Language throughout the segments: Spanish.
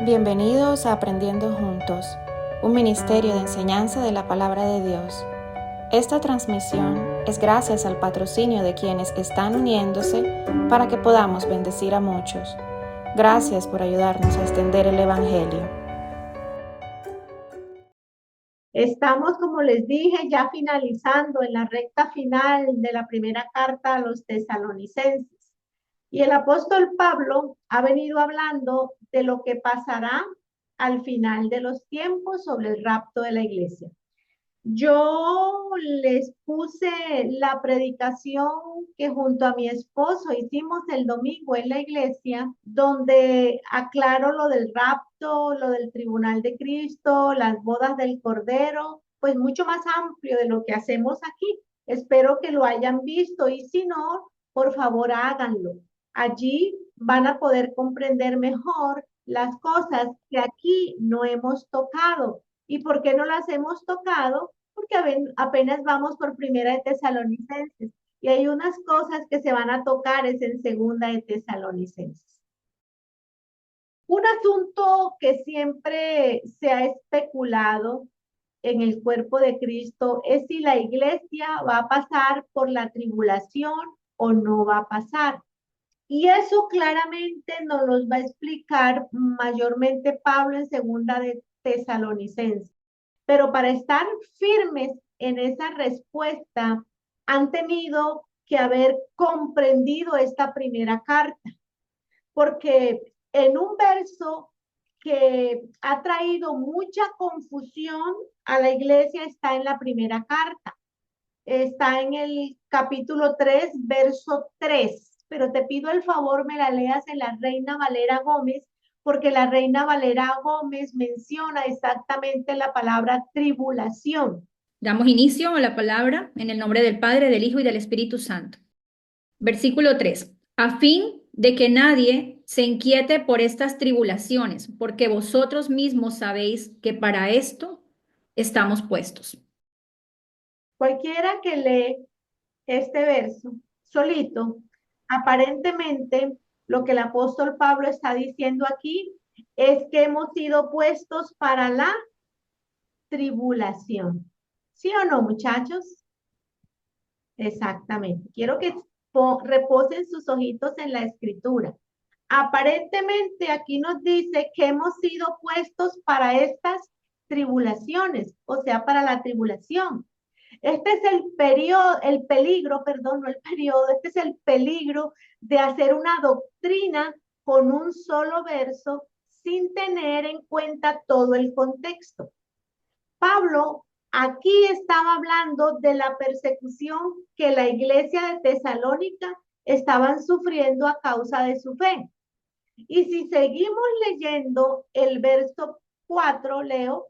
Bienvenidos a Aprendiendo Juntos, un ministerio de enseñanza de la palabra de Dios. Esta transmisión es gracias al patrocinio de quienes están uniéndose para que podamos bendecir a muchos. Gracias por ayudarnos a extender el Evangelio. Estamos, como les dije, ya finalizando en la recta final de la primera carta a los tesalonicenses. Y el apóstol Pablo ha venido hablando de lo que pasará al final de los tiempos sobre el rapto de la iglesia. Yo les puse la predicación que junto a mi esposo hicimos el domingo en la iglesia, donde aclaro lo del rapto, lo del tribunal de Cristo, las bodas del Cordero, pues mucho más amplio de lo que hacemos aquí. Espero que lo hayan visto y si no, por favor háganlo. Allí van a poder comprender mejor las cosas que aquí no hemos tocado. ¿Y por qué no las hemos tocado? Porque apenas vamos por primera de Tesalonicenses y hay unas cosas que se van a tocar es en segunda de Tesalonicenses. Un asunto que siempre se ha especulado en el cuerpo de Cristo es si la iglesia va a pasar por la tribulación o no va a pasar. Y eso claramente nos los va a explicar mayormente Pablo en segunda de Tesalonicenses. Pero para estar firmes en esa respuesta, han tenido que haber comprendido esta primera carta, porque en un verso que ha traído mucha confusión a la iglesia está en la primera carta. Está en el capítulo 3, verso 3. Pero te pido el favor, me la leas en la Reina Valera Gómez, porque la Reina Valera Gómez menciona exactamente la palabra tribulación. Damos inicio a la palabra en el nombre del Padre, del Hijo y del Espíritu Santo. Versículo 3. A fin de que nadie se inquiete por estas tribulaciones, porque vosotros mismos sabéis que para esto estamos puestos. Cualquiera que lee este verso solito, aparentemente lo que el apóstol Pablo está diciendo aquí es que hemos sido puestos para la tribulación. ¿Sí o no, muchachos? Exactamente. Quiero que reposen sus ojitos en la escritura. Aparentemente aquí nos dice que hemos sido puestos para estas tribulaciones, o sea, para la tribulación. Este es el peligro, perdón, no el periodo, este es el peligro de hacer una doctrina con un solo verso sin tener en cuenta todo el contexto. Pablo aquí estaba hablando de la persecución que la iglesia de Tesalónica estaban sufriendo a causa de su fe. Y si seguimos leyendo el verso 4, Leo,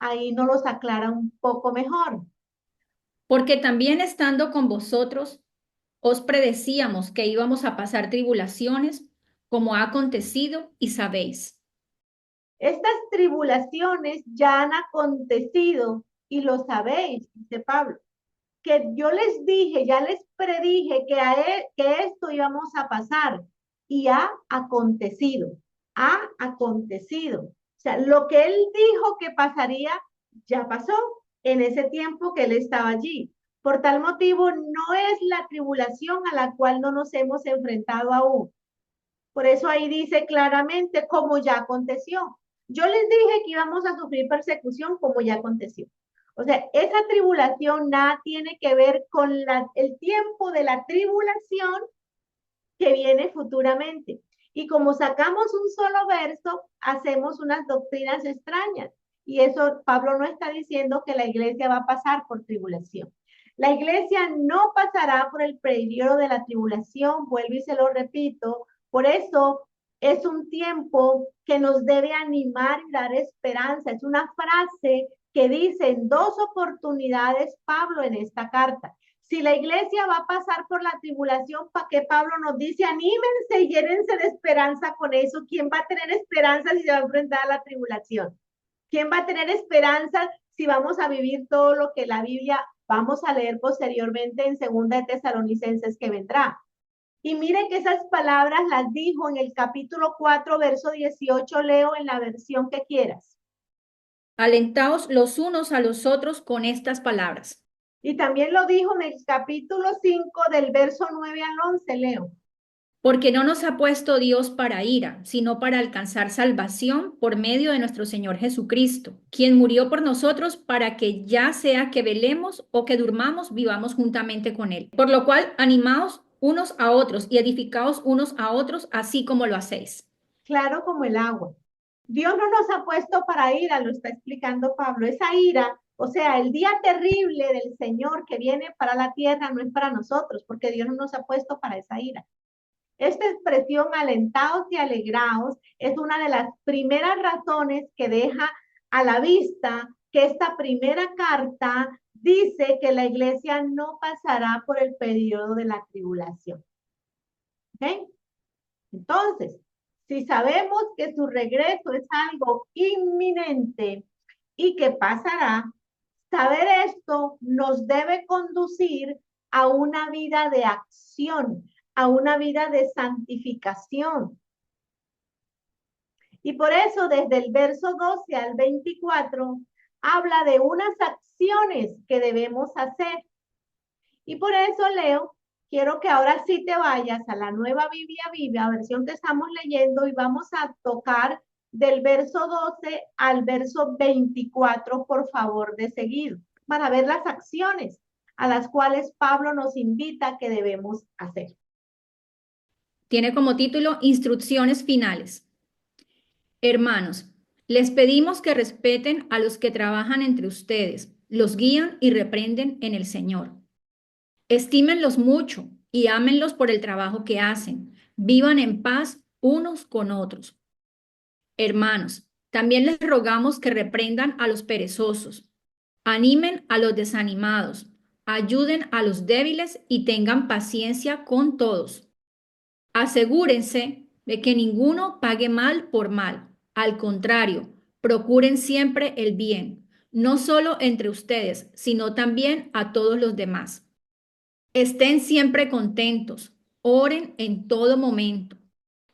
ahí nos los aclara un poco mejor. Porque también estando con vosotros, os predecíamos que íbamos a pasar tribulaciones, como ha acontecido y sabéis. Estas tribulaciones ya han acontecido y lo sabéis, dice Pablo, que yo les dije, ya les predije que esto íbamos a pasar y ha acontecido, ha acontecido. O sea, lo que él dijo que pasaría ya pasó en ese tiempo que él estaba allí. Por tal motivo, no es la tribulación a la cual no nos hemos enfrentado aún. Por eso ahí dice claramente como ya aconteció. Yo les dije que íbamos a sufrir persecución como ya aconteció. O sea, esa tribulación nada tiene que ver con el tiempo de la tribulación que viene futuramente. Y como sacamos un solo verso, hacemos unas doctrinas extrañas. Y eso Pablo no está diciendo que la iglesia va a pasar por tribulación. La iglesia no pasará por el periodo de la tribulación, vuelvo y se lo repito. Por eso es un tiempo que nos debe animar y dar esperanza. Es una frase que dice en dos oportunidades Pablo en esta carta. Si la iglesia va a pasar por la tribulación, ¿para qué Pablo nos dice? Anímense y llénense de esperanza con eso. ¿Quién va a tener esperanza si se va a enfrentar a la tribulación? ¿Quién va a tener esperanza si vamos a vivir todo lo que la Biblia vamos a leer posteriormente en segunda de Tesalonicenses que vendrá? Y mire que esas palabras las dijo en el capítulo 4, verso 18, leo en la versión que quieras. Alentaos los unos a los otros con estas palabras. Y también lo dijo en el capítulo 5 del verso 9 al 11, leo. Porque no nos ha puesto Dios para ira, sino para alcanzar salvación por medio de nuestro Señor Jesucristo, quien murió por nosotros para que ya sea que velemos o que durmamos, vivamos juntamente con Él. Por lo cual, animaos unos a otros y edificaos unos a otros, así como lo hacéis. Claro como el agua. Dios no nos ha puesto para ira, lo está explicando Pablo. Esa ira, o sea, el día terrible del Señor que viene para la tierra no es para nosotros, porque Dios no nos ha puesto para esa ira. Esta expresión, alentaos y alegraos, es una de las primeras razones que deja a la vista que esta primera carta dice que la iglesia no pasará por el periodo de la tribulación. ¿Ok? Entonces, si sabemos que su regreso es algo inminente y que pasará, saber esto nos debe conducir a una vida de acción, a una vida de santificación. Y por eso desde el verso 12 al 24 habla de unas acciones que debemos hacer. Y por eso, Leo, quiero que ahora sí te vayas a la Nueva Biblia Viva, versión que estamos leyendo, y vamos a tocar del verso 12 al verso 24, por favor, de seguido, para ver las acciones a las cuales Pablo nos invita que debemos hacer. Tiene como título Instrucciones finales. Hermanos, les pedimos que respeten a los que trabajan entre ustedes, los guían y reprenden en el Señor. Estímenlos mucho y ámenlos por el trabajo que hacen. Vivan en paz unos con otros. Hermanos, también les rogamos que reprendan a los perezosos, animen a los desanimados, ayuden a los débiles y tengan paciencia con todos. Asegúrense de que ninguno pague mal por mal. Al contrario, procuren siempre el bien, no solo entre ustedes, sino también a todos los demás. Estén siempre contentos, oren en todo momento,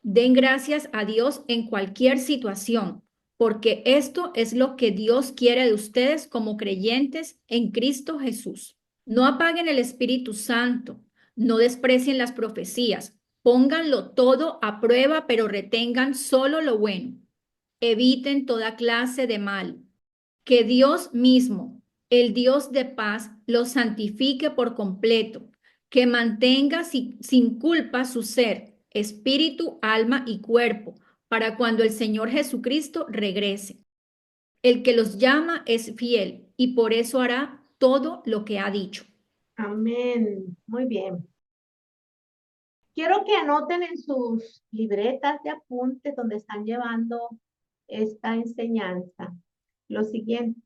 den gracias a Dios en cualquier situación, porque esto es lo que Dios quiere de ustedes como creyentes en Cristo Jesús. No apaguen el Espíritu Santo, no desprecien las profecías, pónganlo todo a prueba, pero retengan solo lo bueno. Eviten toda clase de mal. Que Dios mismo, el Dios de paz, los santifique por completo, que mantenga sin culpa su ser, espíritu, alma y cuerpo, para cuando el Señor Jesucristo regrese. El que los llama es fiel y por eso hará todo lo que ha dicho. Amén. Muy bien. Quiero que anoten en sus libretas de apuntes donde están llevando esta enseñanza lo siguiente.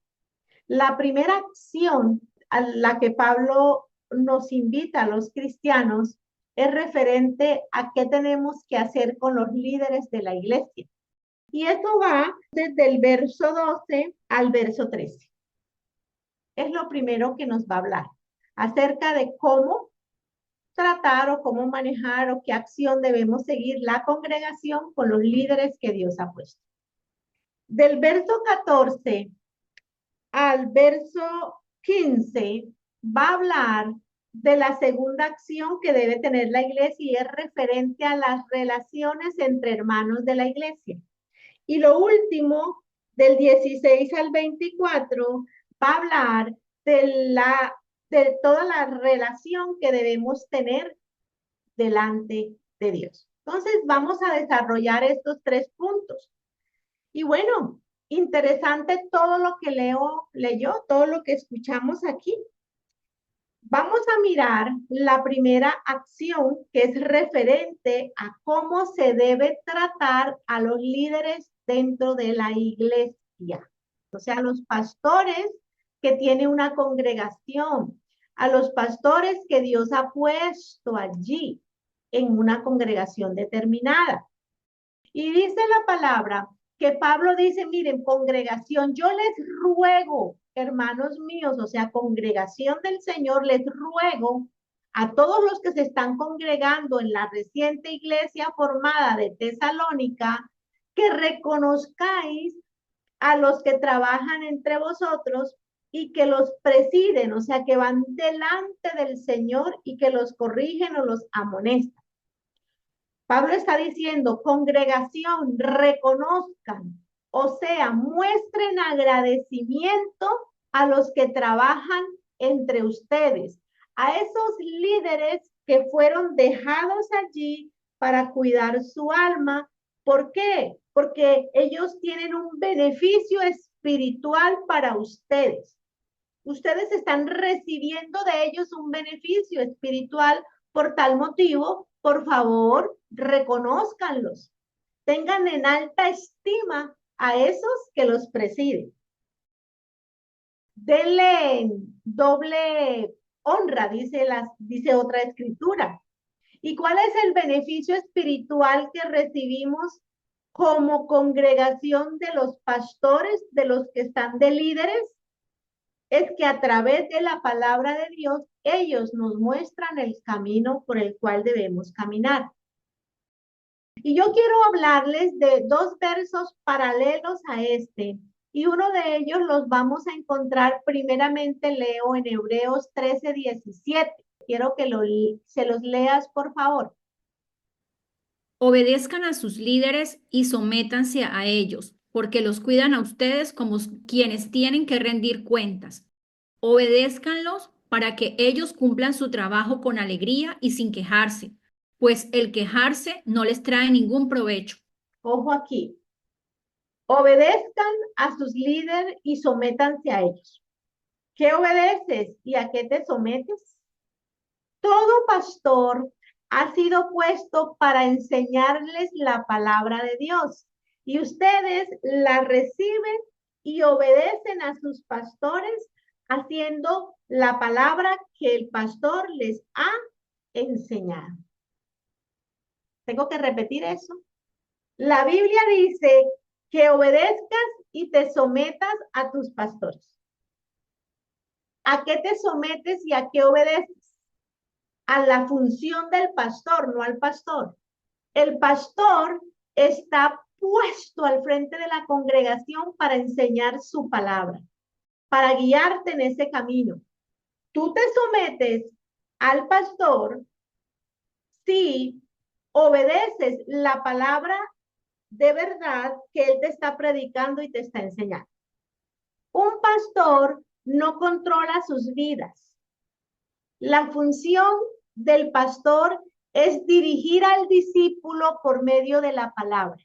La primera acción a la que Pablo nos invita a los cristianos es referente a qué tenemos que hacer con los líderes de la iglesia. Y esto va desde el verso 12 al verso 13. Es lo primero que nos va a hablar acerca de cómo tratar o cómo manejar o qué acción debemos seguir la congregación con los líderes que Dios ha puesto. Del verso 14 al verso 15 va a hablar de la segunda acción que debe tener la iglesia y es referente a las relaciones entre hermanos de la iglesia. Y lo último, del 16 al 24, va a hablar de toda la relación que debemos tener delante de Dios. Entonces, vamos a desarrollar estos 3 puntos. Y bueno, interesante todo lo que leyó, todo lo que escuchamos aquí. Vamos a mirar la primera acción que es referente a cómo se debe tratar a los líderes dentro de la iglesia. O sea, a los pastores que tienen una congregación, a los pastores que Dios ha puesto allí en una congregación determinada. Y dice la palabra que Pablo dice, miren, congregación, yo les ruego, hermanos míos, o sea, congregación del Señor, les ruego a todos los que se están congregando en la reciente iglesia formada de Tesalónica, que reconozcáis a los que trabajan entre vosotros y que los presiden, o sea, que van delante del Señor y que los corrigen o los amonestan. Pablo está diciendo, congregación, reconozcan, o sea, muestren agradecimiento a los que trabajan entre ustedes, a esos líderes que fueron dejados allí para cuidar su alma. ¿Por qué? Porque ellos tienen un beneficio espiritual para ustedes. Ustedes están recibiendo de ellos un beneficio espiritual. Por tal motivo, por favor, reconózcanlos. Tengan en alta estima a esos que los presiden. Denle doble honra, dice otra escritura. ¿Y cuál es el beneficio espiritual que recibimos como congregación de los pastores, de los que están de líderes? Es que a través de la palabra de Dios, ellos nos muestran el camino por el cual debemos caminar. Y yo quiero hablarles de dos versos paralelos a este, y uno de ellos los vamos a encontrar primeramente, leo en Hebreos 13:17. Quiero que se los leas, por favor. Obedezcan a sus líderes y sométanse a ellos, porque los cuidan a ustedes como quienes tienen que rendir cuentas. Obedézcanlos para que ellos cumplan su trabajo con alegría y sin quejarse, pues el quejarse no les trae ningún provecho. Ojo aquí. Obedezcan a sus líderes y sométanse a ellos. ¿Qué obedeces y a qué te sometes? Todo pastor ha sido puesto para enseñarles la palabra de Dios y ustedes la reciben y obedecen a sus pastores haciendo la palabra que el pastor les ha enseñado. Tengo que repetir eso. La Biblia dice que obedezcas y te sometas a tus pastores. ¿A qué te sometes y a qué obedeces? A la función del pastor, no al pastor. El pastor está puesto al frente de la congregación para enseñar su palabra, para guiarte en ese camino. Tú te sometes al pastor si obedeces la palabra de verdad que él te está predicando y te está enseñando. Un pastor no controla sus vidas. La función del pastor es dirigir al discípulo por medio de la palabra.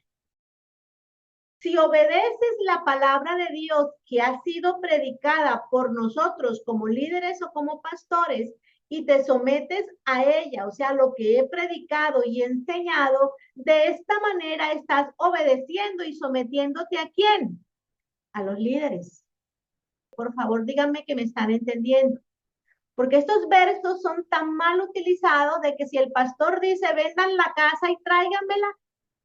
Si obedeces la palabra de Dios que ha sido predicada por nosotros como líderes o como pastores y te sometes a ella, o sea, lo que he predicado y enseñado, de esta manera estás obedeciendo y sometiéndote ¿a quién? A los líderes. Por favor, díganme que me están entendiendo. Porque estos versos son tan mal utilizados de que si el pastor dice, vendan la casa y tráiganmela,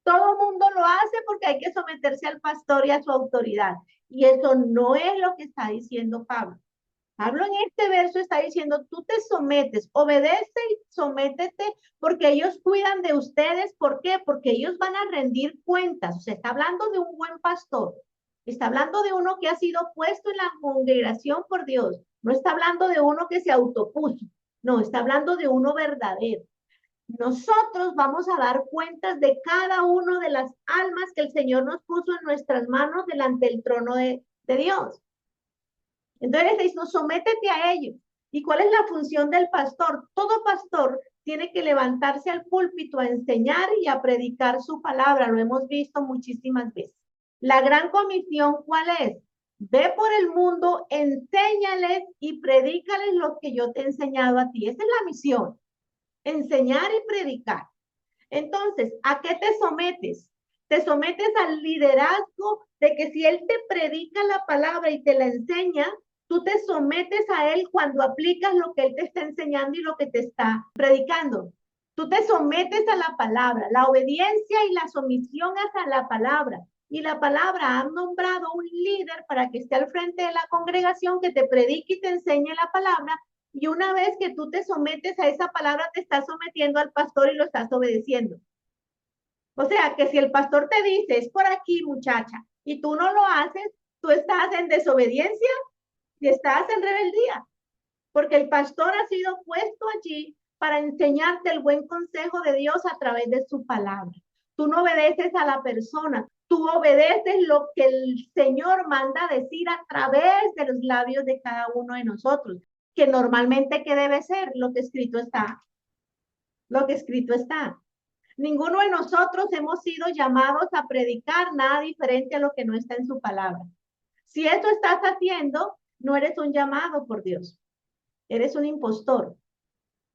todo el mundo lo hace porque hay que someterse al pastor y a su autoridad. Y eso no es lo que está diciendo Pablo. Pablo en este verso está diciendo, tú te sometes, obedece y sométete porque ellos cuidan de ustedes. ¿Por qué? Porque ellos van a rendir cuentas. O sea, está hablando de un buen pastor. Está hablando de uno que ha sido puesto en la congregación por Dios. No está hablando de uno que se autopuso. No, está hablando de uno verdadero. Nosotros vamos a dar cuentas de cada uno de las almas que el Señor nos puso en nuestras manos delante del trono de Dios. Entonces le dice, sométete a ellos. ¿Y cuál es la función del pastor? Todo pastor tiene que levantarse al púlpito a enseñar y a predicar su palabra. Lo hemos visto muchísimas veces. La gran comisión, ¿cuál es? Ve por el mundo, enséñales y predícales lo que yo te he enseñado a ti. Esa es la misión. Enseñar y predicar. Entonces, ¿a qué te sometes? Te sometes al liderazgo de que si él te predica la palabra y te la enseña, tú te sometes a él cuando aplicas lo que él te está enseñando y lo que te está predicando. Tú te sometes a la palabra, la obediencia y la sumisión hacia la palabra. Y la palabra ha nombrado un líder para que esté al frente de la congregación que te predique y te enseñe la palabra Y una vez que tú te sometes a esa palabra, te estás sometiendo al pastor y lo estás obedeciendo. O sea, que si el pastor te dice, es por aquí, muchacha, y tú no lo haces, tú estás en desobediencia y estás en rebeldía, porque el pastor ha sido puesto allí para enseñarte el buen consejo de Dios a través de su palabra. Tú no obedeces a la persona, tú obedeces lo que el Señor manda decir a través de los labios de cada uno de nosotros, que normalmente, ¿qué debe ser? Lo que escrito está. Lo que escrito está. Ninguno de nosotros hemos sido llamados a predicar nada diferente a lo que no está en su palabra. Si eso estás haciendo, no eres un llamado por Dios. Eres un impostor.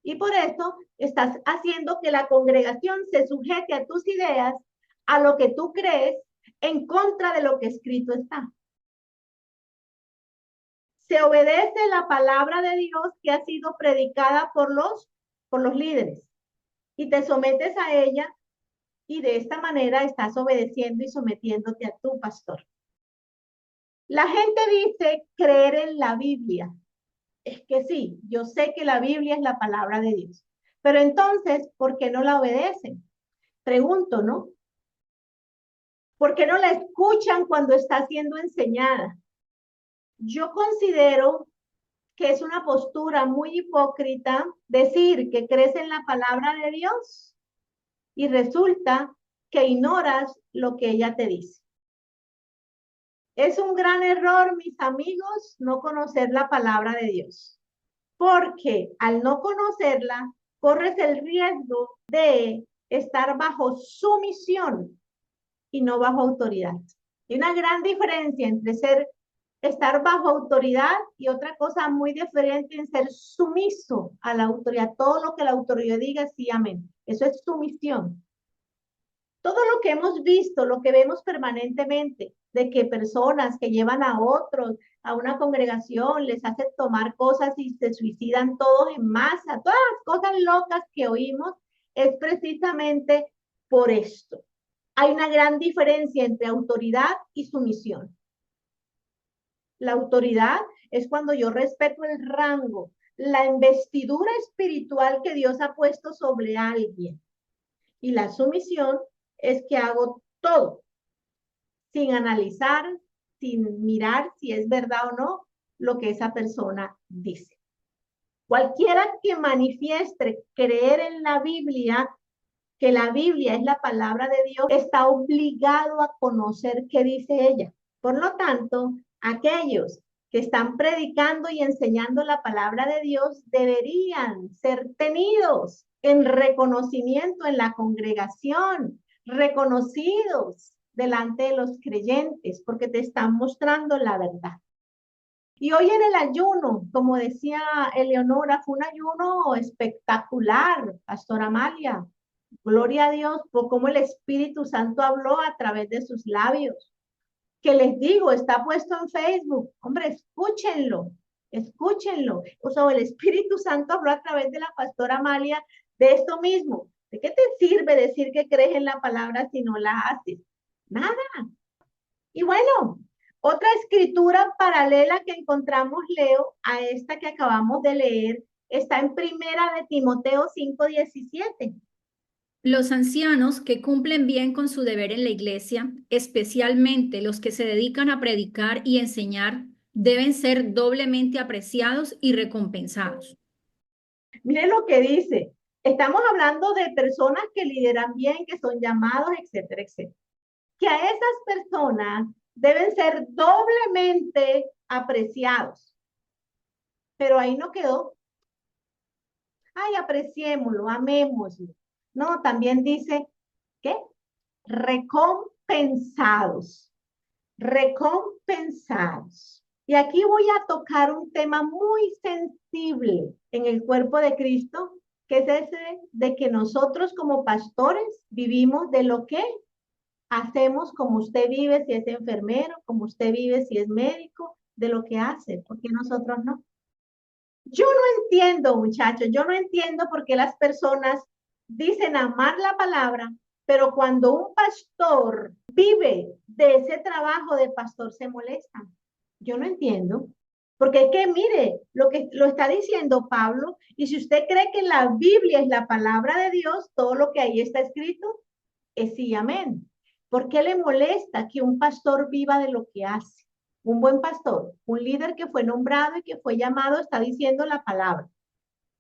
Y por eso estás haciendo que la congregación se sujete a tus ideas, a lo que tú crees, en contra de lo que escrito está. Se obedece la palabra de Dios que ha sido predicada por los líderes y te sometes a ella y de esta manera estás obedeciendo y sometiéndote a tu pastor. La gente dice creer en la Biblia. Es que sí, yo sé que la Biblia es la palabra de Dios. Pero entonces, ¿por qué no la obedecen? Pregunto, ¿no? ¿Por qué no la escuchan cuando está siendo enseñada? Yo considero que es una postura muy hipócrita decir que crees en la palabra de Dios y resulta que ignoras lo que ella te dice. Es un gran error, mis amigos, no conocer la palabra de Dios, porque al no conocerla, corres el riesgo de estar bajo sumisión y no bajo autoridad. Hay una gran diferencia entre estar bajo autoridad y otra cosa muy diferente en ser sumiso a la autoridad. Todo lo que la autoridad diga, sí, amén. Eso es sumisión. Todo lo que hemos visto, lo que vemos permanentemente, de que personas que llevan a otros a una congregación, les hacen tomar cosas y se suicidan todos en masa, todas las cosas locas que oímos, es precisamente por esto. Hay una gran diferencia entre autoridad y sumisión. La autoridad es cuando yo respeto el rango, la investidura espiritual que Dios ha puesto sobre alguien. Y la sumisión es que hago todo sin analizar, sin mirar si es verdad o no lo que esa persona dice. Cualquiera que manifieste creer en la Biblia, que la Biblia es la palabra de Dios, está obligado a conocer qué dice ella. Por lo tanto, aquellos que están predicando y enseñando la palabra de Dios deberían ser tenidos en reconocimiento en la congregación, reconocidos delante de los creyentes, porque te están mostrando la verdad. Y hoy en el ayuno, como decía Eleonora, fue un ayuno espectacular, Pastora Amalia. Gloria a Dios por cómo el Espíritu Santo habló a través de sus labios. Que les digo, está puesto en Facebook. Hombre, escúchenlo, escúchenlo. O sea, el Espíritu Santo habló a través de la pastora Amalia de esto mismo. ¿De qué te sirve decir que crees en la palabra si no la haces? Nada. Y bueno, otra escritura paralela que encontramos, Leo, a esta que acabamos de leer, está en Primera de Timoteo 5:17. Los ancianos que cumplen bien con su deber en la iglesia, especialmente los que se dedican a predicar y enseñar, deben ser doblemente apreciados y recompensados. Miren lo que dice. Estamos hablando de personas que lideran bien, que son llamados, etcétera, etcétera. Que a esas personas deben ser doblemente apreciados. Pero ahí no quedó. Ay, apreciémoslo, amémoslo. No, también dice, ¿qué? Recompensados. Recompensados. Y aquí voy a tocar un tema muy sensible en el cuerpo de Cristo, que es ese de que nosotros como pastores vivimos de lo que hacemos, como usted vive si es enfermero, como usted vive si es médico, de lo que hace, porque nosotros no. Yo no entiendo, muchachos, yo no entiendo por qué las personas dicen amar la palabra, pero cuando un pastor vive de ese trabajo de pastor se molestan. Yo no entiendo. Porque es que mire lo que lo está diciendo Pablo, y si usted cree que la Biblia es la palabra de Dios, todo lo que ahí está escrito es sí y amén. ¿Por qué le molesta que un pastor viva de lo que hace? Un buen pastor, un líder que fue nombrado y que fue llamado, está diciendo la palabra.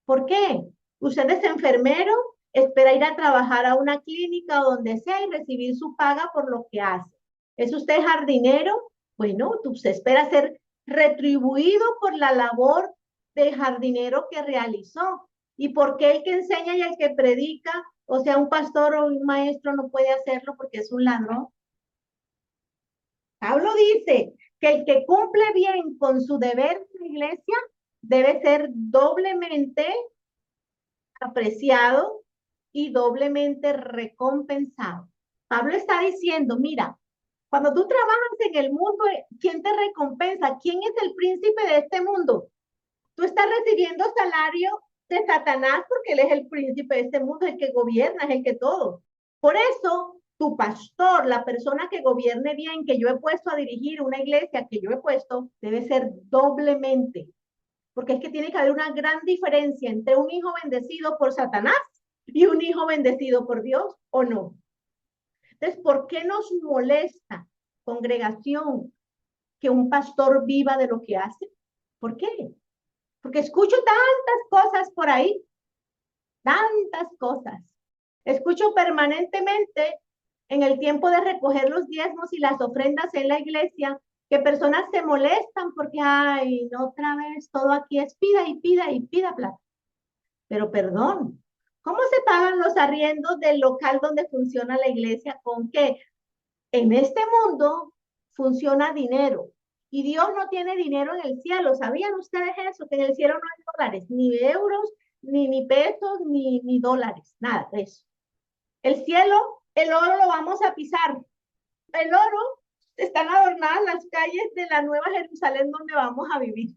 ¿Por qué? Usted es enfermero, espera ir a trabajar a una clínica o donde sea y recibir su paga por lo que hace. ¿Es usted jardinero? Bueno, usted espera ser retribuido por la labor de jardinero que realizó. ¿Y por qué el que enseña y el que predica, o sea, un pastor o un maestro no puede hacerlo porque es un ladrón? Pablo dice que el que cumple bien con su deber en la iglesia debe ser doblemente apreciado y doblemente recompensado. Pablo está diciendo, mira, cuando tú trabajas en el mundo, ¿quién te recompensa? ¿Quién es el príncipe de este mundo? Tú estás recibiendo salario de Satanás porque él es el príncipe de este mundo, el que gobierna, es el que todo. Por eso, tu pastor, la persona que gobierne bien, que yo he puesto a dirigir una iglesia, que yo he puesto, debe ser doblemente, porque es que tiene que haber una gran diferencia entre un hijo bendecido por Satanás y un hijo bendecido por Dios, ¿o no? Entonces, ¿por qué nos molesta, congregación, que un pastor viva de lo que hace? ¿Por qué? Porque escucho tantas cosas por ahí, tantas cosas. Escucho permanentemente en el tiempo de recoger los diezmos y las ofrendas en la iglesia, que personas se molestan porque, ay, no, otra vez todo aquí es pida y pida y pida plata. Pero perdón, ¿cómo se pagan los arriendos del local donde funciona la iglesia? ¿Con qué? En este mundo funciona dinero y Dios no tiene dinero en el cielo. ¿Sabían ustedes eso? Que en el cielo no hay dólares, ni euros, ni pesos, ni dólares, nada de eso. El cielo, el oro lo vamos a pisar. El oro, están adornadas las calles de la Nueva Jerusalén donde vamos a vivir.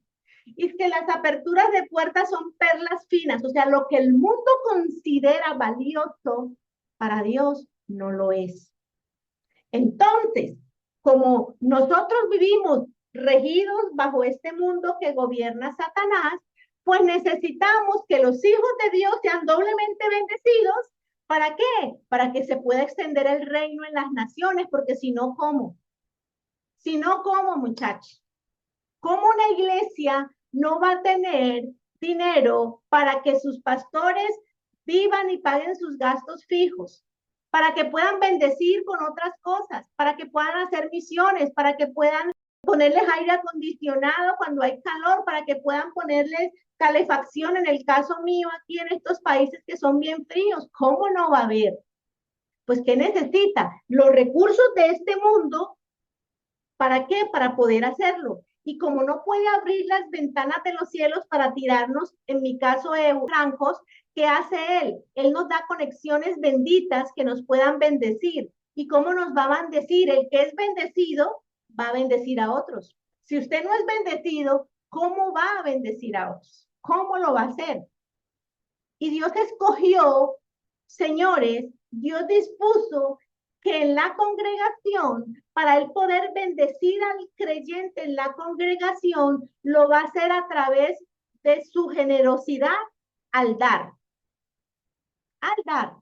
Y es que las aperturas de puertas son perlas finas, o sea, lo que el mundo considera valioso, para Dios no lo es. Entonces, como nosotros vivimos regidos bajo este mundo que gobierna Satanás, pues necesitamos que los hijos de Dios sean doblemente bendecidos. ¿Para qué? Para que se pueda extender el reino en las naciones, porque si no, ¿cómo? Si no, ¿cómo, muchachos? ¿Cómo una iglesia no va a tener dinero para que sus pastores vivan y paguen sus gastos fijos? Para que puedan bendecir con otras cosas, para que puedan hacer misiones, para que puedan ponerles aire acondicionado cuando hay calor, para que puedan ponerles calefacción, en el caso mío aquí en estos países que son bien fríos. ¿Cómo no va a haber? Pues, ¿qué necesita? Los recursos de este mundo. ¿Para qué? Para poder hacerlo. Y como no puede abrir las ventanas de los cielos para tirarnos, en mi caso, francos, ¿qué hace él? Él nos da conexiones benditas que nos puedan bendecir. ¿Y cómo nos va a bendecir? El que es bendecido va a bendecir a otros. Si usted no es bendecido, ¿cómo va a bendecir a otros? ¿Cómo lo va a hacer? Y Dios escogió, señores, Dios dispuso que en la congregación, para él poder bendecir al creyente en la congregación, lo va a hacer a través de su generosidad al dar. Al dar.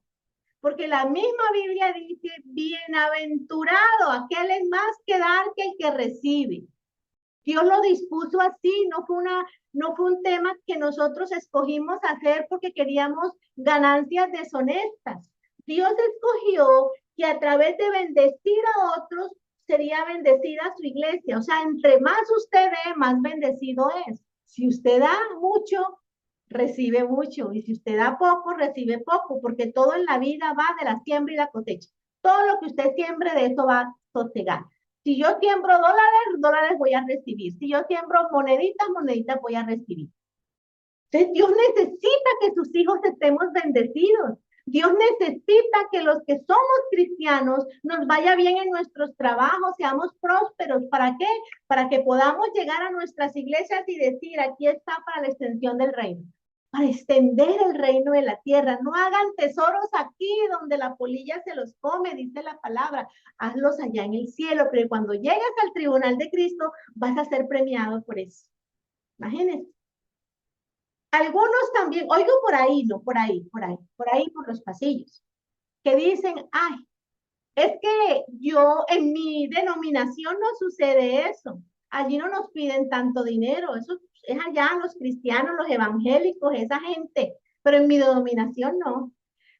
Porque la misma Biblia dice, bienaventurado, aquel es más que dar que el que recibe. Dios lo dispuso así, no fue un tema que nosotros escogimos hacer porque queríamos ganancias deshonestas. Dios escogió que a través de bendecir a otros sería bendecida su iglesia. O sea, entre más usted dé, más bendecido es. Si usted da mucho, recibe mucho. Y si usted da poco, recibe poco, porque todo en la vida va de la siembra y la cosecha. Todo lo que usted siembre, de eso va a sosegar. Si yo siembro dólares, dólares voy a recibir. Si yo siembro moneditas, moneditas voy a recibir. Entonces, Dios necesita que sus hijos estemos bendecidos. Dios necesita que los que somos cristianos nos vaya bien en nuestros trabajos, seamos prósperos. ¿Para qué? Para que podamos llegar a nuestras iglesias y decir, aquí está para la extensión del reino. Para extender el reino de la tierra. No hagan tesoros aquí donde la polilla se los come, dice la palabra. Hazlos allá en el cielo, pero cuando llegues al tribunal de Cristo vas a ser premiado por eso. Imagínense. Algunos también, oigo por ahí, no, por ahí por los pasillos, que dicen, ay, es que yo en mi denominación no sucede eso. Allí no nos piden tanto dinero. Eso es allá los cristianos, los evangélicos, esa gente. Pero en mi denominación no.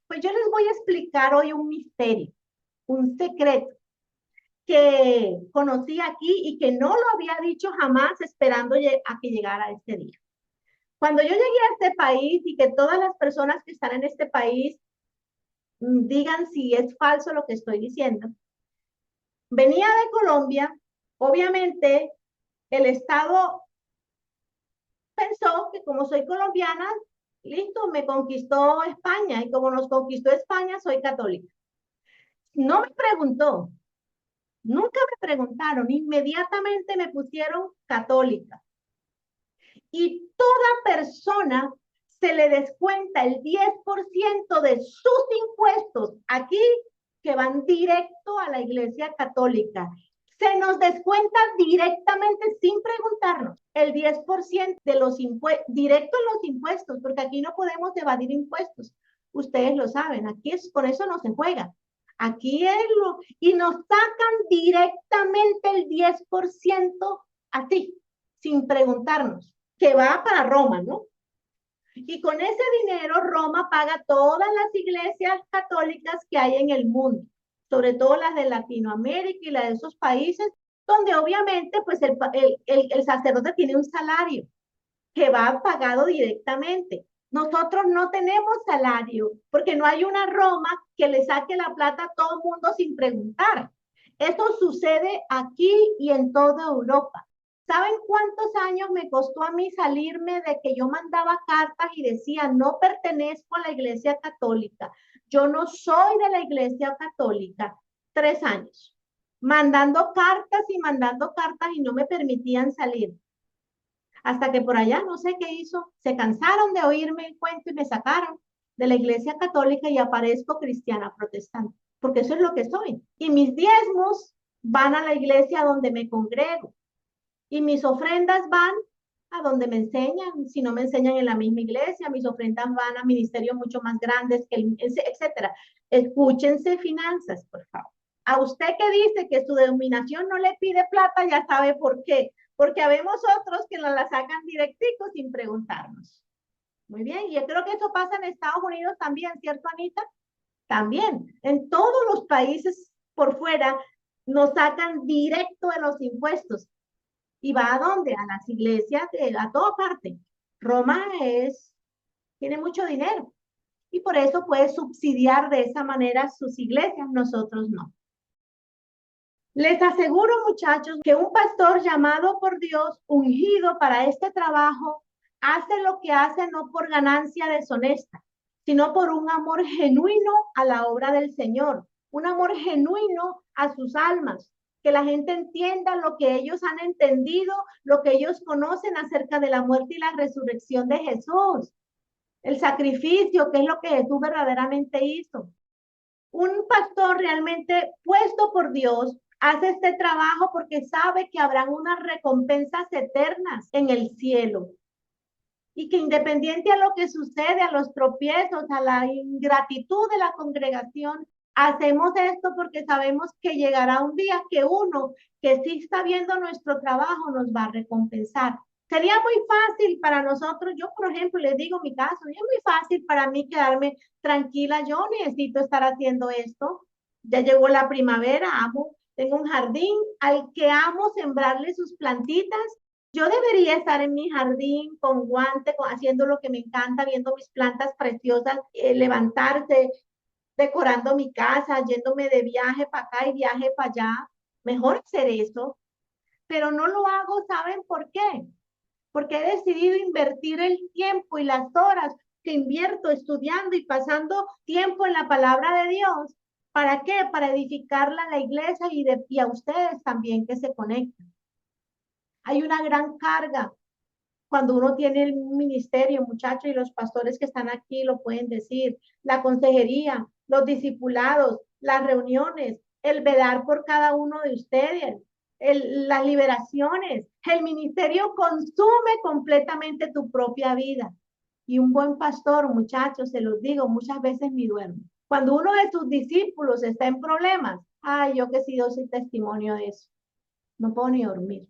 Pues yo les voy a explicar hoy un misterio, un secreto que conocí aquí y que no lo había dicho jamás esperando a que llegara este día. Cuando yo llegué a este país y que todas las personas que están en este país digan si es falso lo que estoy diciendo, venía de Colombia, obviamente el Estado pensó que como soy colombiana, listo, me conquistó España y como nos conquistó España, soy católica. No me preguntó, nunca me preguntaron, inmediatamente me pusieron católica. Y toda persona se le descuenta el 10% de sus impuestos aquí que van directo a la Iglesia Católica. Se nos descuenta directamente sin preguntarnos el 10% de los impuestos, directo en los impuestos, porque aquí no podemos evadir impuestos. Ustedes lo saben, aquí es, por eso no se juega. Aquí es lo, y nos sacan directamente el 10% así, sin preguntarnos, que va para Roma, ¿no? Y con ese dinero Roma paga todas las iglesias católicas que hay en el mundo, sobre todo las de Latinoamérica y las de esos países donde obviamente pues el sacerdote tiene un salario que va pagado directamente. Nosotros no tenemos salario porque no hay una Roma que le saque la plata a todo el mundo sin preguntar. Eso sucede aquí y en toda Europa. ¿Saben cuántos años me costó a mí salirme de que yo mandaba cartas y decía, no pertenezco a la Iglesia Católica, yo no soy de la Iglesia Católica? 3 años, mandando cartas y no me permitían salir. Hasta que por allá, no sé qué hizo, se cansaron de oírme el cuento y me sacaron de la Iglesia Católica y aparezco cristiana protestante, porque eso es lo que soy. Y mis diezmos van a la iglesia donde me congrego. Y mis ofrendas van a donde me enseñan, si no me enseñan en la misma iglesia, mis ofrendas van a ministerios mucho más grandes, etcétera. Escúchense finanzas, por favor. A usted que dice que su denominación no le pide plata, ya sabe por qué. Porque habemos otros que nos la sacan directico sin preguntarnos. Muy bien, y yo creo que eso pasa en Estados Unidos también, ¿cierto, Anita? También. En todos los países por fuera nos sacan directo de los impuestos. ¿Y va a dónde? A las iglesias, a toda parte. Roma tiene mucho dinero y por eso puede subsidiar de esa manera sus iglesias, nosotros no. Les aseguro, muchachos, que un pastor llamado por Dios, ungido para este trabajo, hace lo que hace no por ganancia deshonesta, sino por un amor genuino a la obra del Señor, un amor genuino a sus almas, que la gente entienda lo que ellos han entendido, lo que ellos conocen acerca de la muerte y la resurrección de Jesús, el sacrificio, que es lo que Jesús verdaderamente hizo. Un pastor realmente puesto por Dios hace este trabajo porque sabe que habrán unas recompensas eternas en el cielo. Y que independiente a lo que sucede, a los tropiezos, a la ingratitud de la congregación, hacemos esto porque sabemos que llegará un día que uno que sí está viendo nuestro trabajo nos va a recompensar. Sería muy fácil para nosotros, yo por ejemplo les digo mi caso, es muy fácil para mí quedarme tranquila, yo necesito estar haciendo esto, ya llegó la primavera, tengo un jardín al que amo sembrarle sus plantitas. Yo debería estar en mi jardín con guante, haciendo lo que me encanta, viendo mis plantas preciosas, levantarse, decorando mi casa, yéndome de viaje para acá y viaje para allá. Mejor hacer eso, pero no lo hago, ¿saben por qué? Porque he decidido invertir el tiempo y las horas que invierto estudiando y pasando tiempo en la palabra de Dios. ¿Para qué? Para edificarla a la iglesia y a ustedes también que se conectan. Hay una gran carga cuando uno tiene el ministerio, muchachos, y los pastores que están aquí lo pueden decir, la consejería, los discipulados, las reuniones, el velar por cada uno de ustedes. las liberaciones. El ministerio consume completamente tu propia vida. Y un buen pastor, muchachos, se los digo, muchas veces ni duerme. Cuando uno de sus discípulos está en problemas, ay, yo que he sido ese testimonio de eso, no puedo ni dormir.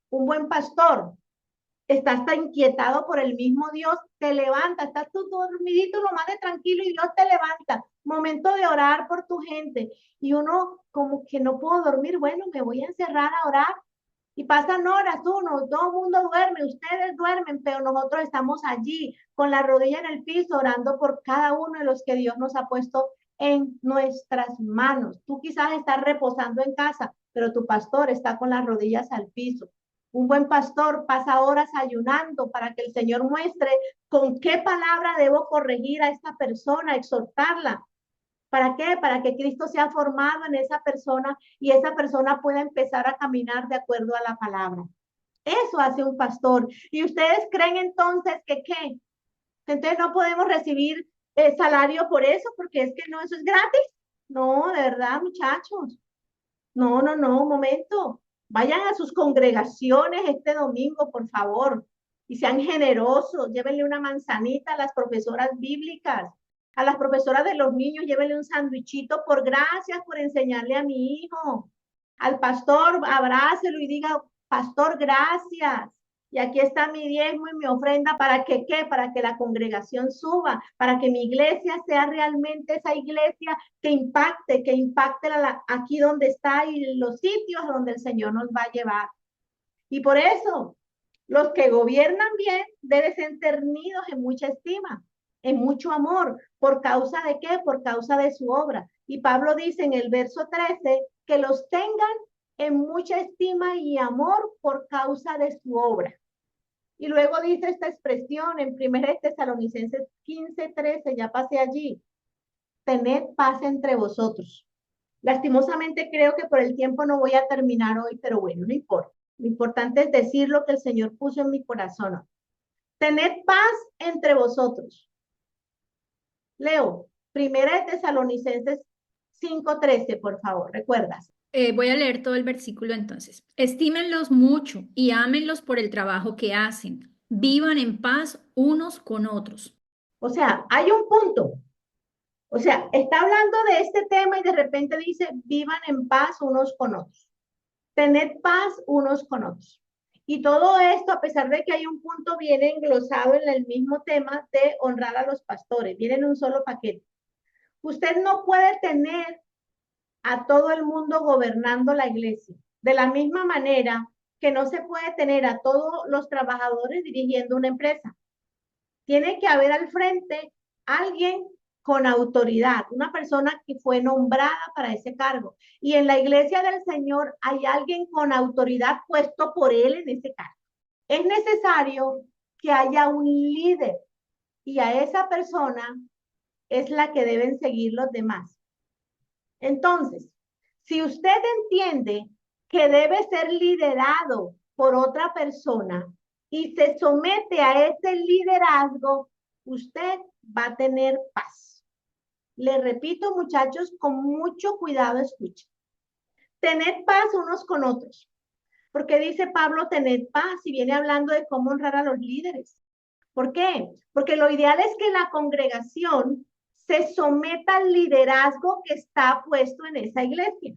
Un buen pastor estás tan inquietado por el mismo Dios, te levanta, estás tú dormidito lo más de tranquilo y Dios te levanta. Momento de orar por tu gente. Y uno como que no puedo dormir, bueno, me voy a encerrar a orar. Y pasan horas, uno, todo el mundo duerme, ustedes duermen, pero nosotros estamos allí con la rodilla en el piso orando por cada uno de los que Dios nos ha puesto en nuestras manos. Tú quizás estás reposando en casa, pero tu pastor está con las rodillas al piso. Un buen pastor pasa horas ayunando para que el Señor muestre con qué palabra debo corregir a esta persona, exhortarla. ¿Para qué? Para que Cristo sea formado en esa persona y esa persona pueda empezar a caminar de acuerdo a la palabra. Eso hace un pastor. ¿Y ustedes creen entonces que qué? Entonces no podemos recibir salario por eso, porque es que no, eso es gratis. No, de verdad, muchachos. No, no, no, un momento. Vayan a sus congregaciones este domingo, por favor, y sean generosos. Llévenle una manzanita a las profesoras bíblicas, a las profesoras de los niños, llévenle un sándwichito por gracias por enseñarle a mi hijo. Al pastor, abrácelo y diga, pastor, gracias. Y aquí está mi diezmo y mi ofrenda para que, ¿qué? Para que la congregación suba, para que mi iglesia sea realmente esa iglesia que impacte aquí donde está y los sitios donde el Señor nos va a llevar. Y por eso, los que gobiernan bien deben ser tenidos en mucha estima, en mucho amor. ¿Por causa de qué? Por causa de su obra. Y Pablo dice en el verso 13 que los tengan en mucha estima y amor por causa de su obra. Y luego dice esta expresión en 1 Tesalonicenses 15:13, ya pasé allí. Tened paz entre vosotros. Lastimosamente creo que por el tiempo no voy a terminar hoy, pero bueno, no importa. Lo importante es decir lo que el Señor puso en mi corazón. Tened paz entre vosotros. Leo, 1 Tesalonicenses 5:13, por favor, ¿recuerdas? Voy a leer todo el versículo entonces. Estímenlos mucho y ámenlos por el trabajo que hacen. Vivan en paz unos con otros. O sea, hay un punto. O sea, está hablando de este tema y de repente dice, vivan en paz unos con otros. Tened paz unos con otros. Y todo esto, a pesar de que hay un punto, viene englosado en el mismo tema de honrar a los pastores. Viene en un solo paquete. Usted no puede tener a todo el mundo gobernando la iglesia. De la misma manera que no se puede tener a todos los trabajadores dirigiendo una empresa. Tiene que haber al frente alguien con autoridad, una persona que fue nombrada para ese cargo. Y en la iglesia del Señor hay alguien con autoridad puesto por él en ese cargo. Es necesario que haya un líder y a esa persona es la que deben seguir los demás. Entonces, si usted entiende que debe ser liderado por otra persona y se somete a ese liderazgo, usted va a tener paz. Le repito, muchachos, con mucho cuidado escuchen. Tened paz unos con otros. Porque dice Pablo, tened paz y viene hablando de cómo honrar a los líderes. ¿Por qué? Porque lo ideal es que la congregación se someta al liderazgo que está puesto en esa iglesia.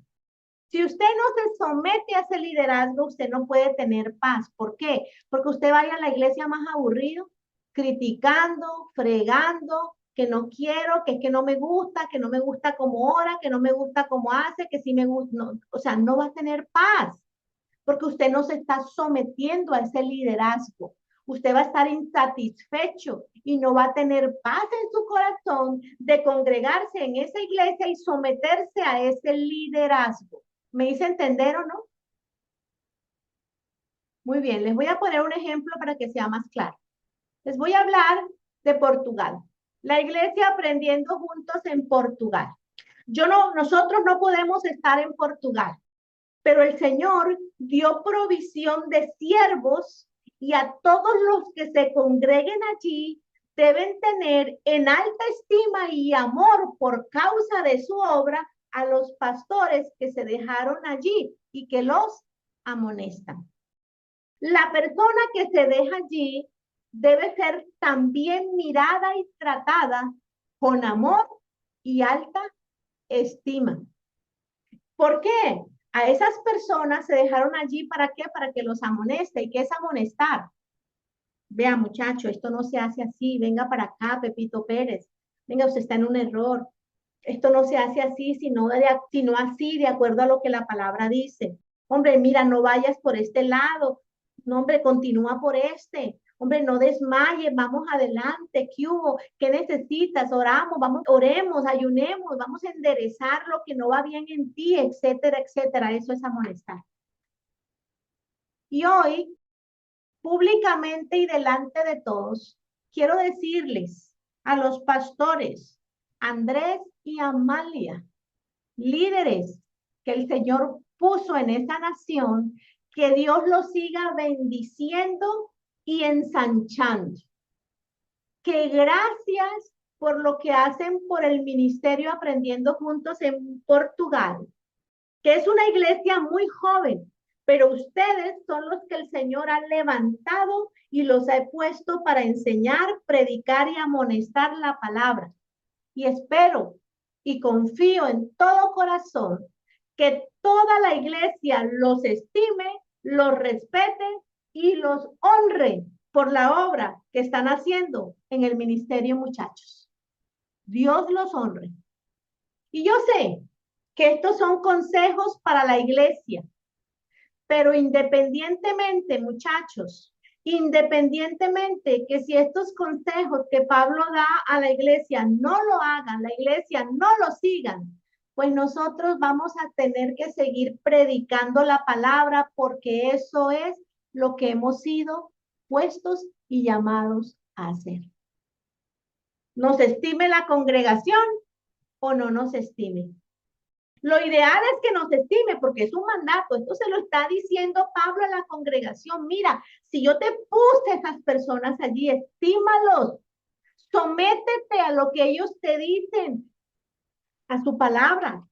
Si usted no se somete a ese liderazgo, usted no puede tener paz. ¿Por qué? Porque usted vaya a la iglesia más aburrido, criticando, fregando, que no quiero, que es que no me gusta como ora, que no me gusta como hace, que sí me gusta. No, o sea, no va a tener paz, porque usted no se está sometiendo a ese liderazgo. Usted va a estar insatisfecho y no va a tener paz en su corazón de congregarse en esa iglesia y someterse a ese liderazgo. ¿Me hice entender o no? Muy bien, les voy a poner un ejemplo para que sea más claro. Les voy a hablar de Portugal. La iglesia aprendiendo juntos en Portugal. Nosotros no podemos estar en Portugal, pero el Señor dio provisión de siervos y a todos los que se congreguen allí deben tener en alta estima y amor por causa de su obra a los pastores que se dejaron allí y que los amonestan. La persona que se deja allí debe ser también mirada y tratada con amor y alta estima. ¿Por qué? A esas personas se dejaron allí, ¿para qué? Para que los amoneste. ¿Y qué es amonestar? Vea, muchacho, esto no se hace así. Venga para acá, Pepito Pérez. Venga, usted está en un error. Esto no se hace así, sino así, de acuerdo a lo que la palabra dice. Hombre, mira, no vayas por este lado. No, hombre, continúa por este. Hombre, no desmayes, vamos adelante. ¿Qué hubo? ¿Qué necesitas? Oramos, vamos, oremos, ayunemos, vamos a enderezar lo que no va bien en ti, etcétera, etcétera. Eso es amonestar. Y hoy, públicamente y delante de todos, quiero decirles a los pastores, Andrés y Amalia, líderes que el Señor puso en esa nación, que Dios los siga bendiciendo y ensanchando. Que gracias por lo que hacen por el ministerio Aprendiendo Juntos en Portugal, que es una iglesia muy joven, pero ustedes son los que el Señor ha levantado y los ha puesto para enseñar, predicar y amonestar la palabra. Y espero y confío en todo corazón que toda la iglesia los estime, los respete y los honre por la obra que están haciendo en el ministerio, muchachos. Dios los honre. Y yo sé que estos son consejos para la iglesia, pero independientemente, muchachos, independientemente que si estos consejos que Pablo da a la iglesia no lo hagan, la iglesia no lo sigan, pues nosotros vamos a tener que seguir predicando la palabra, porque eso es lo que hemos sido puestos y llamados a hacer. Nos estime la congregación o no nos estime. Lo ideal es que nos estime, porque es un mandato. Esto se lo está diciendo Pablo a la congregación. Mira, si yo te puse a esas personas allí, estímalos. Sométete a lo que ellos te dicen, a su palabra.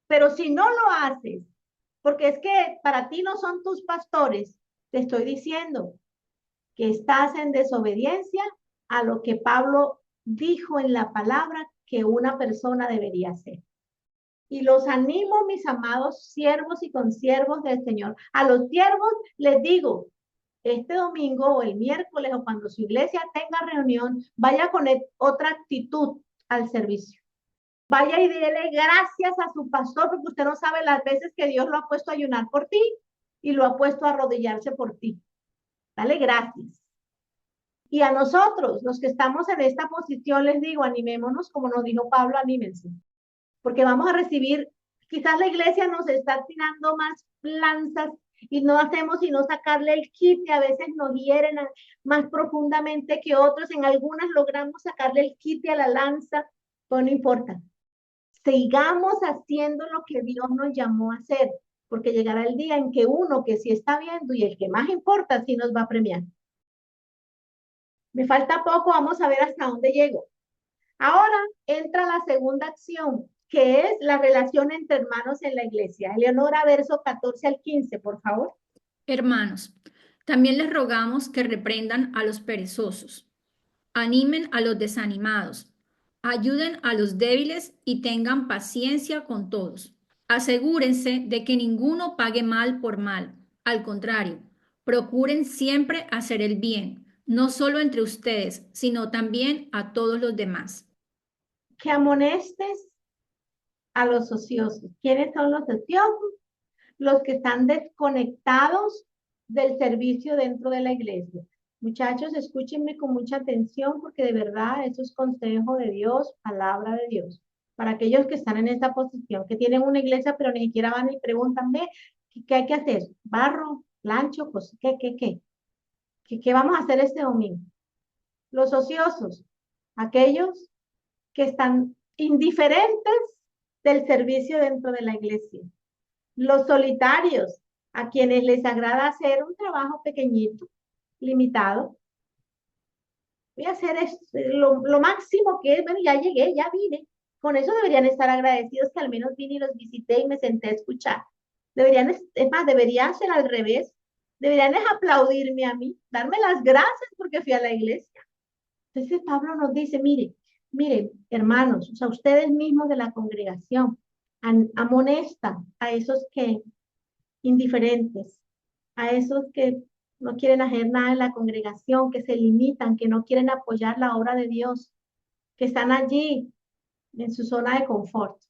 Pero si no lo haces, porque es que para ti no son tus pastores, te estoy diciendo que estás en desobediencia a lo que Pablo dijo en la palabra que una persona debería hacer. Y los animo, mis amados siervos y consiervos del Señor. A los siervos les digo, este domingo o el miércoles o cuando su iglesia tenga reunión, vaya con otra actitud al servicio. Vaya y dele gracias a su pastor, porque usted no sabe las veces que Dios lo ha puesto a ayunar por ti y lo ha puesto a arrodillarse por ti. Dale gracias. Y a nosotros, los que estamos en esta posición, les digo, animémonos, como nos dijo Pablo, anímense. Porque vamos a recibir, quizás la iglesia nos está tirando más lanzas y no hacemos sino sacarle el quite, a veces nos hieren más profundamente que otros, en algunas logramos sacarle el quite a la lanza, pues no importa. Sigamos haciendo lo que Dios nos llamó a hacer, porque llegará el día en que uno que sí está viendo y el que más importa sí nos va a premiar. Me falta poco, vamos a ver hasta dónde llego. Ahora entra la segunda acción, que es la relación entre hermanos en la iglesia. Eleonora, verso 14 al 15, por favor. Hermanos, también les rogamos que reprendan a los perezosos, animen a los desanimados, ayuden a los débiles y tengan paciencia con todos. Asegúrense de que ninguno pague mal por mal. Al contrario, procuren siempre hacer el bien, no solo entre ustedes, sino también a todos los demás. Que amonestes a los ociosos. ¿Quiénes son los ociosos? Los que están desconectados del servicio dentro de la iglesia. Muchachos, escúchenme con mucha atención, porque de verdad eso es consejo de Dios, palabra de Dios. Para aquellos que están en esta posición, que tienen una iglesia pero ni siquiera van y preguntan, ve, ¿qué hay que hacer? ¿Barro? ¿Plancho? Pues, ¿Qué vamos a hacer este domingo? Los ociosos, aquellos que están indiferentes del servicio dentro de la iglesia. Los solitarios, a quienes les agrada hacer un trabajo pequeñito, limitado. Voy a hacer lo máximo que es, bueno, ya llegué, ya vine. Con eso deberían estar agradecidos que al menos vine y los visité y me senté a escuchar. Es más, debería ser al revés. Deberían es aplaudirme a mí, darme las gracias porque fui a la iglesia. Entonces Pablo nos dice, mire, hermanos, o sea, ustedes mismos de la congregación, amonestan a esos que indiferentes, a esos que no quieren hacer nada en la congregación, que se limitan, que no quieren apoyar la obra de Dios, que están allí en su zona de confort.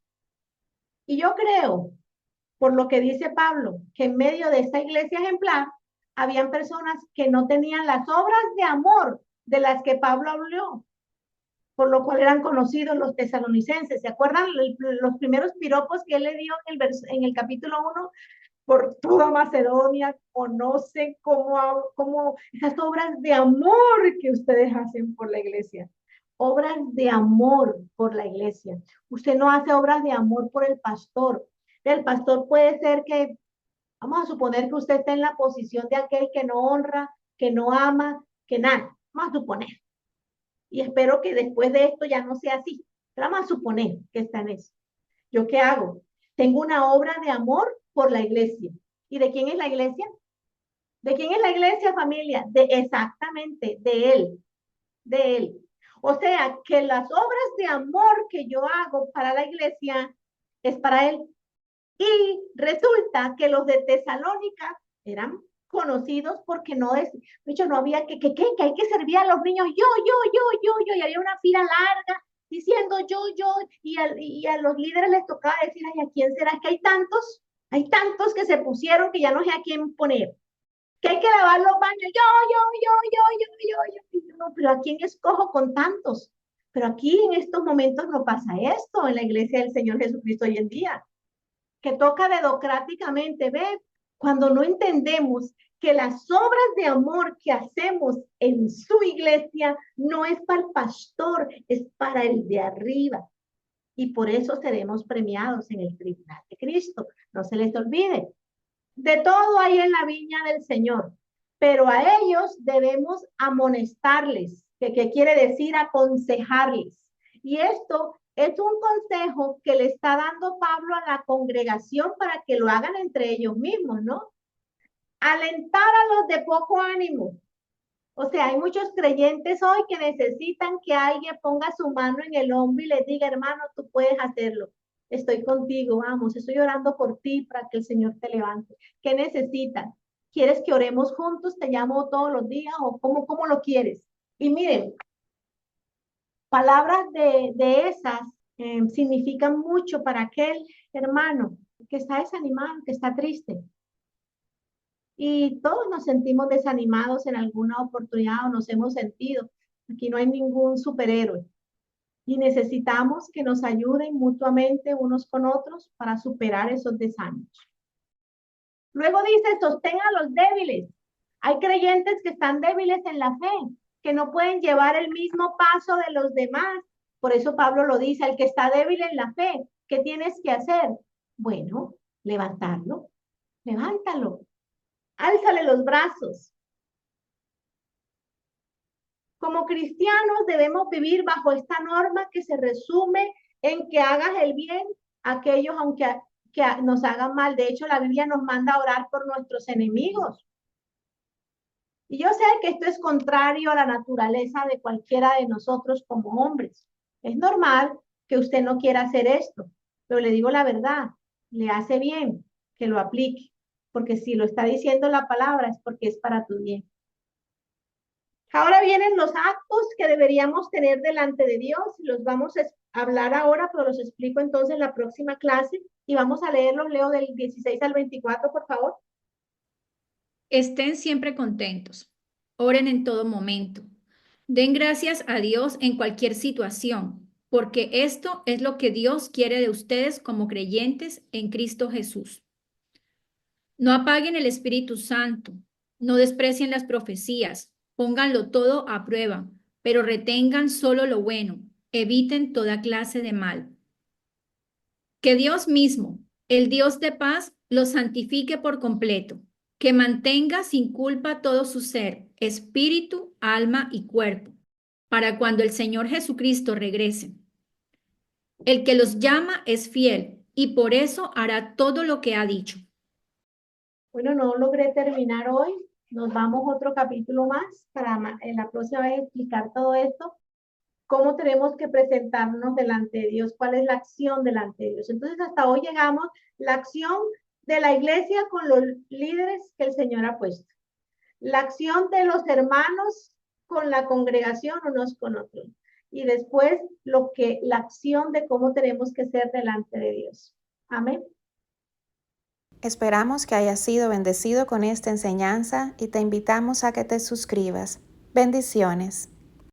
Y yo creo, por lo que dice Pablo, que en medio de esta iglesia ejemplar, habían personas que no tenían las obras de amor de las que Pablo habló, por lo cual eran conocidos los tesalonicenses. ¿Se acuerdan los primeros piropos que él le dio en el capítulo 1? Por toda Macedonia, conocen cómo esas obras de amor que ustedes hacen por la iglesia. Obras de amor por la iglesia. Usted no hace obras de amor por el pastor. El pastor puede ser que, vamos a suponer que usted está en la posición de aquel que no honra, que no ama, que nada. Vamos a suponer. Y espero que después de esto ya no sea así. Pero vamos a suponer que está en eso. ¿Yo qué hago? Tengo una obra de amor por la iglesia. ¿Y de quién es la iglesia? ¿De quién es la iglesia, familia? Exactamente, de él, de él. O sea, que las obras de amor que yo hago para la iglesia es para él. Y resulta que los de Tesalónica eran conocidos porque no es, de hecho, no había que hay que servir a los niños, yo, y había una fila larga diciendo yo, y a los líderes les tocaba decir, ay, ¿a quién será? Es que hay tantos que se pusieron que ya no sé a quién poner, que hay que lavar los baños, yo, no, pero ¿a quién escojo con tantos? Pero aquí en estos momentos no pasa esto en la iglesia del Señor Jesucristo hoy en día, que toca dedocráticamente, ¿ves? Cuando no entendemos que las obras de amor que hacemos en su iglesia no es para el pastor, es para el de arriba. Y por eso seremos premiados en el tribunal de Cristo. No se les olvide. De todo hay en la viña del Señor, pero a ellos debemos amonestarles, que quiere decir aconsejarles. Y esto es un consejo que le está dando Pablo a la congregación para que lo hagan entre ellos mismos, ¿no? Alentar a los de poco ánimo. O sea, hay muchos creyentes hoy que necesitan que alguien ponga su mano en el hombro y les diga, hermano, tú puedes hacerlo. Estoy contigo, vamos, estoy orando por ti para que el Señor te levante. ¿Qué necesitan? ¿Quieres que oremos juntos? ¿Te llamo todos los días o cómo lo quieres? Y miren, palabras de esas significan mucho para aquel hermano que está desanimado, que está triste. Y todos nos sentimos desanimados en alguna oportunidad o nos hemos sentido. Aquí no hay ningún superhéroe y necesitamos que nos ayuden mutuamente unos con otros para superar esos desánimos. Luego dice, sostén a los débiles. Hay creyentes que están débiles en la fe, que no pueden llevar el mismo paso de los demás. Por eso Pablo lo dice, el que está débil en la fe, ¿qué tienes que hacer? Bueno, levantarlo, levántalo, álzale los brazos. Como cristianos debemos vivir bajo esta norma que se resume en que hagas el bien a aquellos aunque que nos hagan mal. De hecho, la Biblia nos manda a orar por nuestros enemigos. Y yo sé que esto es contrario a la naturaleza de cualquiera de nosotros como hombres. Es normal que usted no quiera hacer esto, pero le digo la verdad, le hace bien que lo aplique, porque si lo está diciendo la palabra es porque es para tu bien. Ahora vienen los actos que deberíamos tener delante de Dios y los vamos a hablar ahora, pero los explico entonces en la próxima clase y vamos a leerlos, leo del 16 al 24, por favor. Estén siempre contentos. Oren en todo momento. Den gracias a Dios en cualquier situación, porque esto es lo que Dios quiere de ustedes como creyentes en Cristo Jesús. No apaguen el Espíritu Santo, no desprecien las profecías, pónganlo todo a prueba, pero retengan solo lo bueno, eviten toda clase de mal. Que Dios mismo, el Dios de paz, los santifique por completo, que mantenga sin culpa todo su ser, espíritu, alma y cuerpo, para cuando el Señor Jesucristo regrese. El que los llama es fiel y por eso hará todo lo que ha dicho. Bueno, no logré terminar hoy. Nos vamos otro capítulo más para en la próxima vez explicar todo esto, cómo tenemos que presentarnos delante de Dios, cuál es la acción delante de Dios. Entonces, hasta hoy llegamos la acción de la iglesia con los líderes que el Señor ha puesto. La acción de los hermanos con la congregación unos con otros. Y después la acción de cómo tenemos que ser delante de Dios. Amén. Esperamos que hayas sido bendecido con esta enseñanza y te invitamos a que te suscribas. Bendiciones.